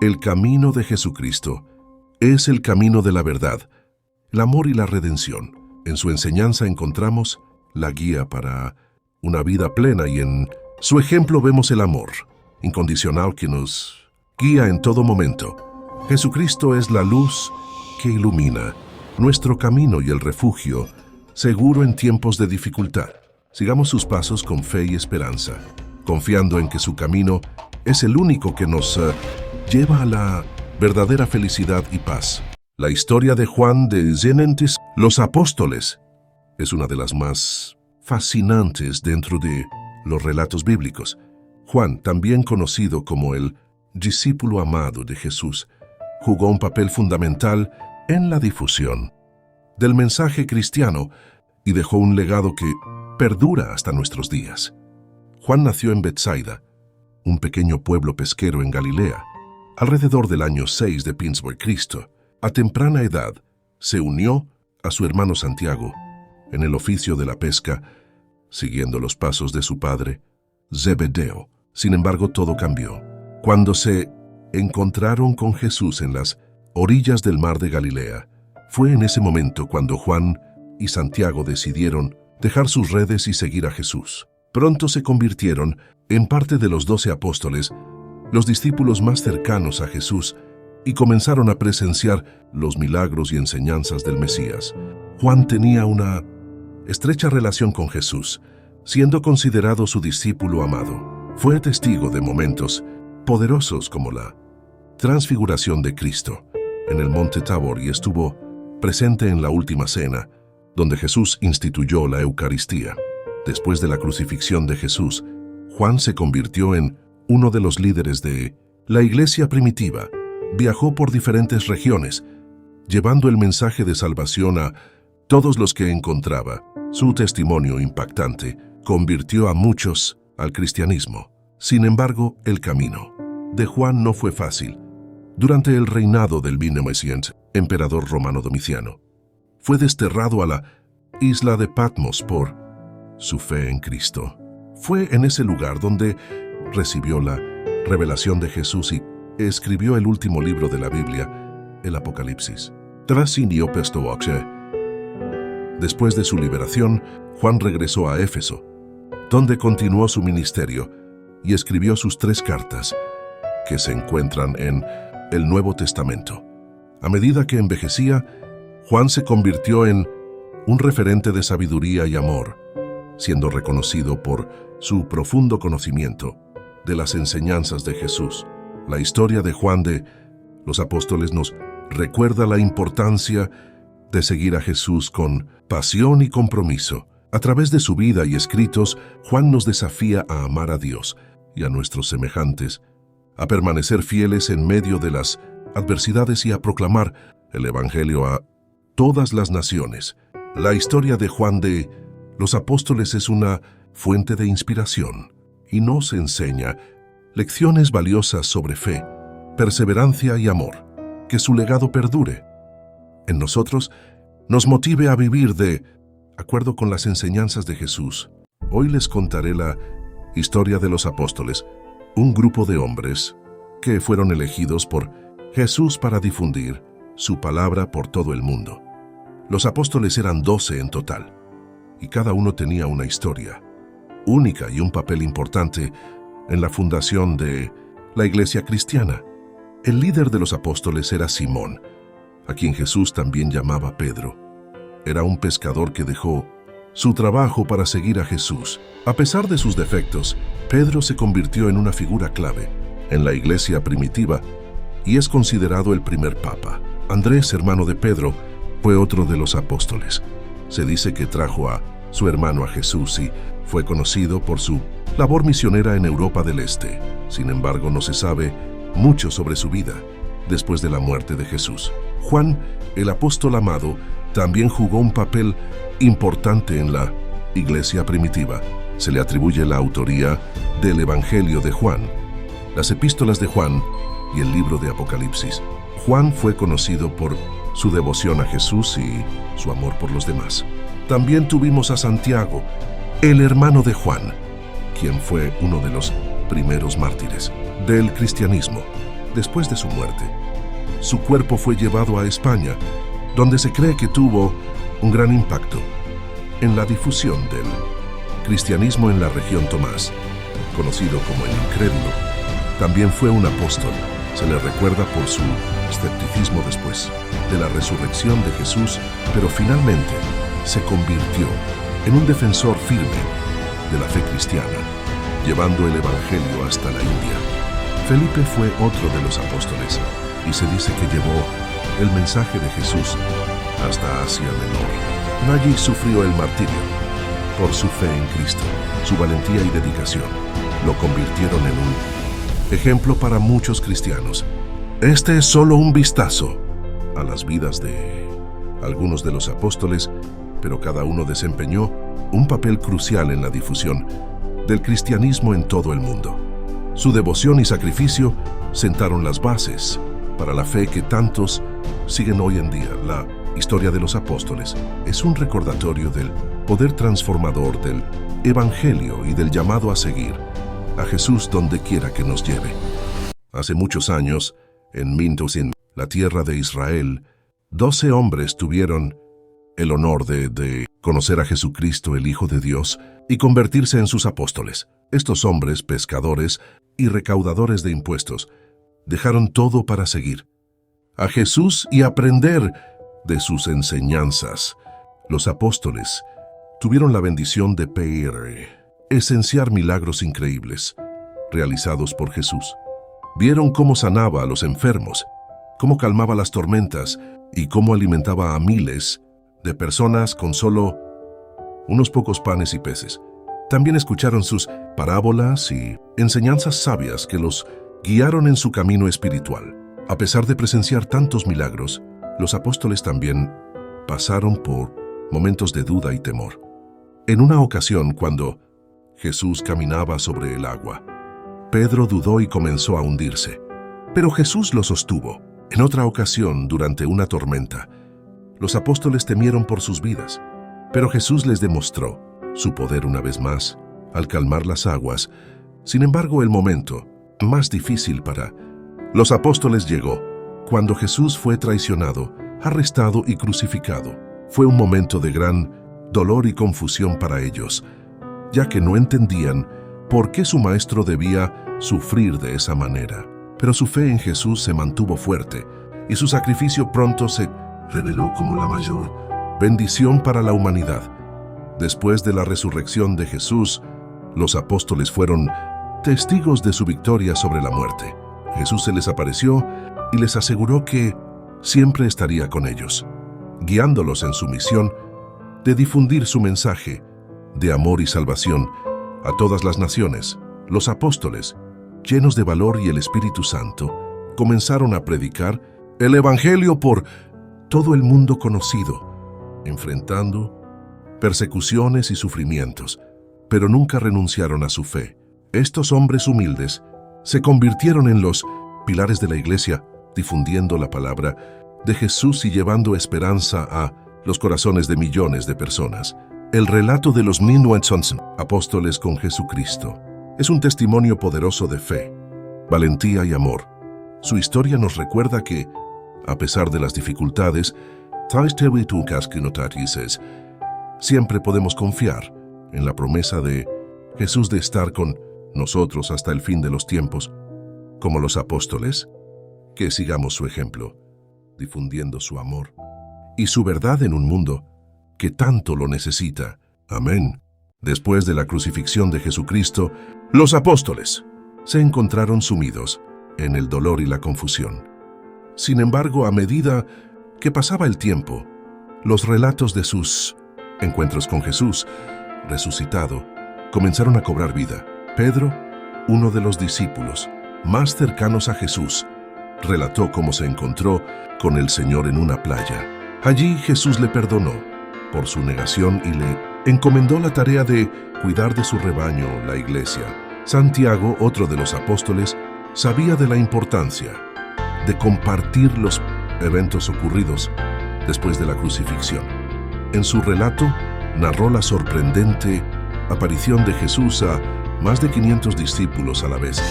El camino de Jesucristo es el camino de la verdad, el amor y la redención. En su enseñanza encontramos la guía para una vida plena y en su ejemplo vemos el amor incondicional que nos guía en todo momento. Jesucristo es la luz que ilumina nuestro camino y el refugio seguro en tiempos de dificultad. Sigamos sus pasos con fe y esperanza, confiando en que su camino es el único que nos lleva a la verdadera felicidad y paz. La historia de Juan de Zenentes, los apóstoles, es una de las más fascinantes dentro de los relatos bíblicos. Juan, también conocido como el discípulo amado de Jesús, jugó un papel fundamental en la difusión del mensaje cristiano y dejó un legado que perdura hasta nuestros días. Juan nació en Betsaida, un pequeño pueblo pesquero en Galilea, alrededor del año 6 de Cristo. A temprana edad, se unió a su hermano Santiago en el oficio de la pesca, siguiendo los pasos de su padre, Zebedeo. Sin embargo, todo cambió cuando se encontraron con Jesús en las orillas del mar de Galilea. Fue en ese momento cuando Juan y Santiago decidieron dejar sus redes y seguir a Jesús. Pronto se convirtieron en parte de los 12 apóstoles, los discípulos más cercanos a Jesús, y comenzaron a presenciar los milagros y enseñanzas del Mesías. Juan tenía una estrecha relación con Jesús, siendo considerado su discípulo amado. Fue testigo de momentos poderosos como la transfiguración de Cristo en el monte Tabor y estuvo presente en la última cena, donde Jesús instituyó la Eucaristía. Después de la crucifixión de Jesús, Juan se convirtió en uno de los líderes de la iglesia primitiva. Viajó por diferentes regiones, llevando el mensaje de salvación a todos los que encontraba. Su testimonio impactante convirtió a muchos al cristianismo. Sin embargo, el camino de Juan no fue fácil. Durante el reinado del Vespasiano, emperador romano Domiciano, fue desterrado a la isla de Patmos por su fe en Cristo. Fue en ese lugar donde recibió la revelación de Jesús y escribió el último libro de la Biblia, el Apocalipsis. Después de su liberación, Juan regresó a Éfeso, donde continuó su ministerio y escribió sus 3 cartas, que se encuentran en el Nuevo Testamento. A medida que envejecía, Juan se convirtió en un referente de sabiduría y amor, siendo reconocido por su profundo conocimiento de las enseñanzas de Jesús. La historia de Juan de los Apóstoles nos recuerda la importancia de seguir a Jesús con pasión y compromiso. A través de su vida y escritos, Juan nos desafía a amar a Dios y a nuestros semejantes, a permanecer fieles en medio de las adversidades y a proclamar el Evangelio a todas las naciones. La historia de Juan de los Apóstoles es una fuente de inspiración y nos enseña lecciones valiosas sobre fe, perseverancia y amor. Que su legado perdure en nosotros, nos motive a vivir de acuerdo con las enseñanzas de Jesús. Hoy les contaré la historia de los apóstoles, un grupo de hombres que fueron elegidos por Jesús para difundir su palabra por todo el mundo. Los apóstoles eran 12 en total, y cada uno tenía una historia única y un papel importante en la fundación de la iglesia cristiana. El líder de los apóstoles era Simón, a quien Jesús también llamaba Pedro. Era un pescador que dejó su trabajo para seguir a Jesús. A pesar de sus defectos, Pedro se convirtió en una figura clave en la iglesia primitiva y es considerado el primer papa. Andrés, hermano de Pedro, fue otro de los apóstoles. Se dice que trajo a su hermano a Jesús y fue conocido por su labor misionera en Europa del Este. Sin embargo, no se sabe mucho sobre su vida después de la muerte de Jesús. Juan, el apóstol amado, también jugó un papel importante en la iglesia primitiva. Se le atribuye la autoría del Evangelio de Juan, las epístolas de Juan y el libro de Apocalipsis. Juan fue conocido por su devoción a Jesús y su amor por los demás. También tuvimos a Santiago, el hermano de Juan, quien fue uno de los primeros mártires del cristianismo. después de su muerte. Su cuerpo fue llevado a España, donde se cree que tuvo un gran impacto en la difusión del cristianismo en la región Tomás, conocido como el Incrédulo. También fue un apóstol. Se le recuerda por su escepticismo después de la resurrección de Jesús, pero finalmente se convirtió en un defensor firme de la fe cristiana, llevando el Evangelio hasta la India. Felipe fue otro de los apóstoles y se dice que llevó el mensaje de Jesús hasta Asia Menor. Allí sufrió el martirio por su fe en Cristo. Su valentía y dedicación lo convirtieron en un ejemplo para muchos cristianos. Este es solo un vistazo a las vidas de algunos de los apóstoles, pero cada uno desempeñó un papel crucial en la difusión del cristianismo en todo el mundo. Su devoción y sacrificio sentaron las bases para la fe que tantos siguen hoy en día. La historia de los apóstoles es un recordatorio del poder transformador del Evangelio y del llamado a seguir a Jesús donde quiera que nos lleve. Hace muchos años, en Mintos, en la tierra de Israel, 12 hombres tuvieron el honor de conocer a Jesucristo, el Hijo de Dios, y convertirse en sus apóstoles. Estos hombres, pescadores y recaudadores de impuestos, dejaron todo para seguir a Jesús y aprender de sus enseñanzas. Los apóstoles tuvieron la bendición de presenciar milagros increíbles realizados por Jesús. Vieron cómo sanaba a los enfermos, cómo calmaba las tormentas y cómo alimentaba a miles de personas con solo unos pocos panes y peces. También escucharon sus parábolas y enseñanzas sabias que los guiaron en su camino espiritual. A pesar de presenciar tantos milagros, los apóstoles también pasaron por momentos de duda y temor. En una ocasión, cuando Jesús caminaba sobre el agua, Pedro dudó y comenzó a hundirse, pero Jesús lo sostuvo. En otra ocasión, durante una tormenta, los apóstoles temieron por sus vidas, pero Jesús les demostró su poder una vez más al calmar las aguas. Sin embargo, el momento más difícil para los apóstoles llegó cuando Jesús fue traicionado, arrestado y crucificado. Fue un momento de gran dolor y confusión para ellos, ya que no entendían por qué su maestro debía sufrir de esa manera. Pero su fe en Jesús se mantuvo fuerte y su sacrificio pronto se reveló como la mayor bendición para la humanidad. Después de la resurrección de Jesús, los apóstoles fueron testigos de su victoria sobre la muerte. Jesús se les apareció y les aseguró que siempre estaría con ellos, guiándolos en su misión de difundir su mensaje de amor y salvación a todas las naciones. Los apóstoles, llenos de valor y el Espíritu Santo, comenzaron a predicar el Evangelio por todo el mundo conocido, enfrentando persecuciones y sufrimientos, pero nunca renunciaron a su fe. Estos hombres humildes se convirtieron en los pilares de la Iglesia, difundiendo la palabra de Jesús y llevando esperanza a los corazones de millones de personas. El relato de los 1911 apóstoles con Jesucristo es un testimonio poderoso de fe, valentía y amor. Su historia nos recuerda que, a pesar de las dificultades, siempre podemos confiar en la promesa de Jesús de estar con nosotros hasta el fin de los tiempos. Como los apóstoles, que sigamos su ejemplo, difundiendo su amor y su verdad en un mundo que tanto lo necesita. Amén. Después de la crucifixión de Jesucristo, los apóstoles se encontraron sumidos en el dolor y la confusión. Sin embargo, a medida que pasaba el tiempo, los relatos de sus encuentros con Jesús resucitado comenzaron a cobrar vida. Pedro, uno de los discípulos más cercanos a Jesús, relató cómo se encontró con el Señor en una playa. Allí Jesús le perdonó por su negación y le encomendó la tarea de cuidar de su rebaño, la iglesia. Santiago, otro de los apóstoles, sabía de la importancia de compartir los eventos ocurridos después de la crucifixión. En su relato, narró la sorprendente aparición de Jesús a más de 500 discípulos a la vez,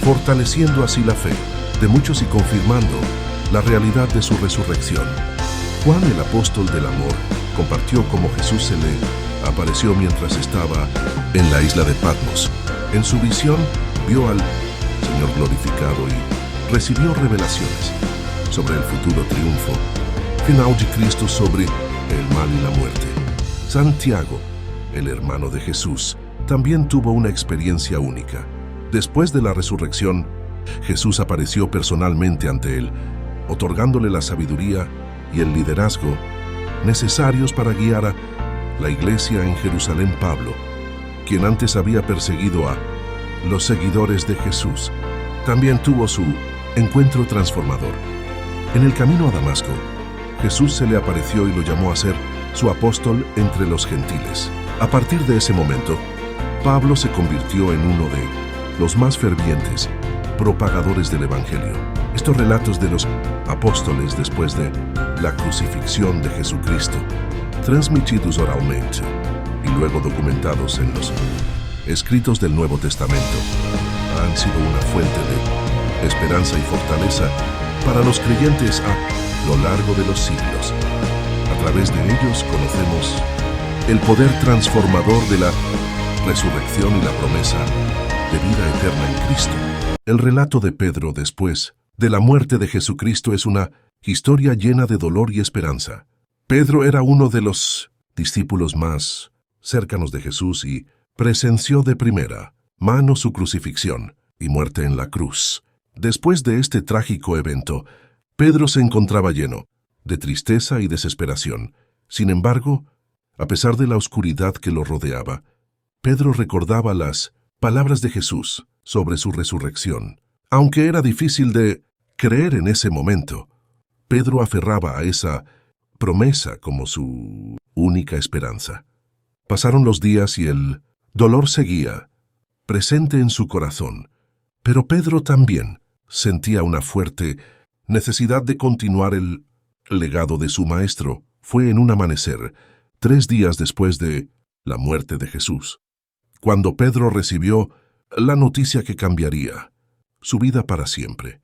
fortaleciendo así la fe de muchos y confirmando la realidad de su resurrección. Juan, el apóstol del amor, compartió cómo Jesús se le apareció mientras estaba en la isla de Patmos. En su visión, vio al Señor glorificado y recibió revelaciones sobre el futuro triunfo final de Cristo sobre el mal y la muerte. Santiago, el hermano de Jesús, también tuvo una experiencia única. Después de la resurrección, Jesús apareció personalmente ante él, otorgándole la sabiduría y el liderazgo necesarios para guiar a la iglesia en Jerusalén. Pablo, quien antes había perseguido a los seguidores de Jesús, también tuvo su encuentro transformador. En el camino a Damasco, Jesús se le apareció y lo llamó a ser su apóstol entre los gentiles. A partir de ese momento, Pablo se convirtió en uno de los más fervientes propagadores del Evangelio. Estos relatos de los apóstoles después de la crucifixión de Jesucristo, transmitidos oralmente y luego documentados en los escritos del Nuevo Testamento, han sido una fuente de esperanza y fortaleza para los creyentes a lo largo de los siglos. A través de ellos conocemos el poder transformador de la resurrección y la promesa de vida eterna en Cristo. El relato de Pedro después de la muerte de Jesucristo es una historia llena de dolor y esperanza. Pedro era uno de los discípulos más cercanos de Jesús y presenció de primera mano su crucifixión y muerte en la cruz. Después de este trágico evento, Pedro se encontraba lleno de tristeza y desesperación. Sin embargo, a pesar de la oscuridad que lo rodeaba, Pedro recordaba las palabras de Jesús sobre su resurrección. Aunque era difícil de creer en ese momento, Pedro aferraba a esa promesa como su única esperanza. Pasaron los días y el dolor seguía presente en su corazón, pero Pedro también sentía una fuerte necesidad de continuar el legado de su maestro. Fue en un amanecer, 3 días después de la muerte de Jesús, cuando Pedro recibió la noticia que cambiaría su vida para siempre.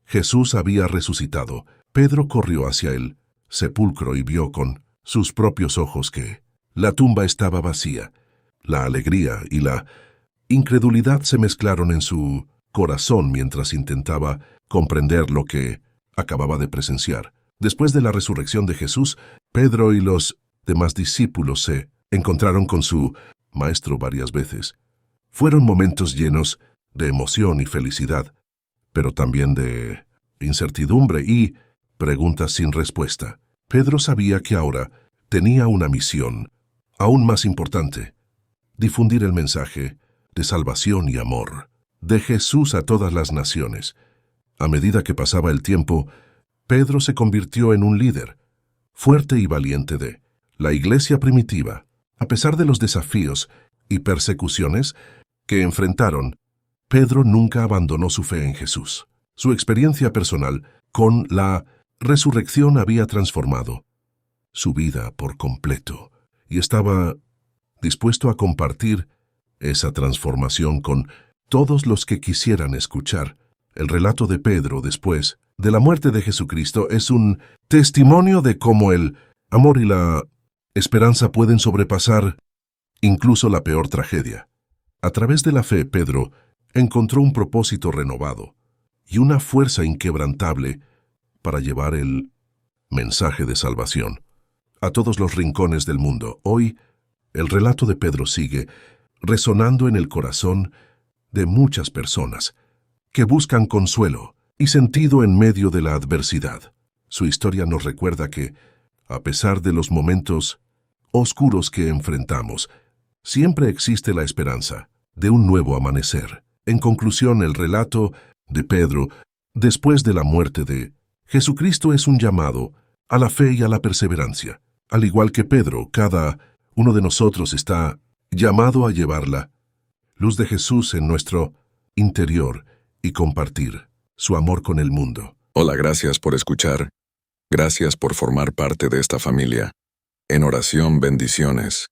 Jesús había resucitado. Pedro corrió hacia el sepulcro y vio con sus propios ojos que la tumba estaba vacía. La alegría y la incredulidad se mezclaron en su corazón mientras intentaba comprender lo que acababa de presenciar. Después de la resurrección de Jesús, Pedro y los demás discípulos se encontraron con su maestro varias veces. Fueron momentos llenos de emoción y felicidad, pero también de incertidumbre y preguntas sin respuesta. Pedro sabía que ahora tenía una misión aún más importante: difundir el mensaje de salvación y amor de Jesús a todas las naciones. A medida que pasaba el tiempo, Pedro se convirtió en un líder fuerte y valiente de la iglesia primitiva. A pesar de los desafíos y persecuciones que enfrentaron, Pedro nunca abandonó su fe en Jesús. Su experiencia personal con la resurrección había transformado su vida por completo y estaba dispuesto a compartir esa transformación con todos los que quisieran escuchar. El relato de Pedro después de la muerte de Jesucristo es un testimonio de cómo el amor y la esperanza pueden sobrepasar incluso la peor tragedia. A través de la fe, Pedro encontró un propósito renovado y una fuerza inquebrantable para llevar el mensaje de salvación a todos los rincones del mundo. Hoy, el relato de Pedro sigue resonando en el corazón de muchas personas que buscan consuelo y sentido en medio de la adversidad. Su historia nos recuerda que, a pesar de los momentos oscuros que enfrentamos, siempre existe la esperanza de un nuevo amanecer. En conclusión, el relato de Pedro, después de la muerte de Jesucristo, es un llamado a la fe y a la perseverancia. Al igual que Pedro, cada uno de nosotros está llamado a llevar la luz de Jesús en nuestro interior y compartir su amor con el mundo. Hola, gracias por escuchar. Gracias por formar parte de esta familia. En oración, bendiciones.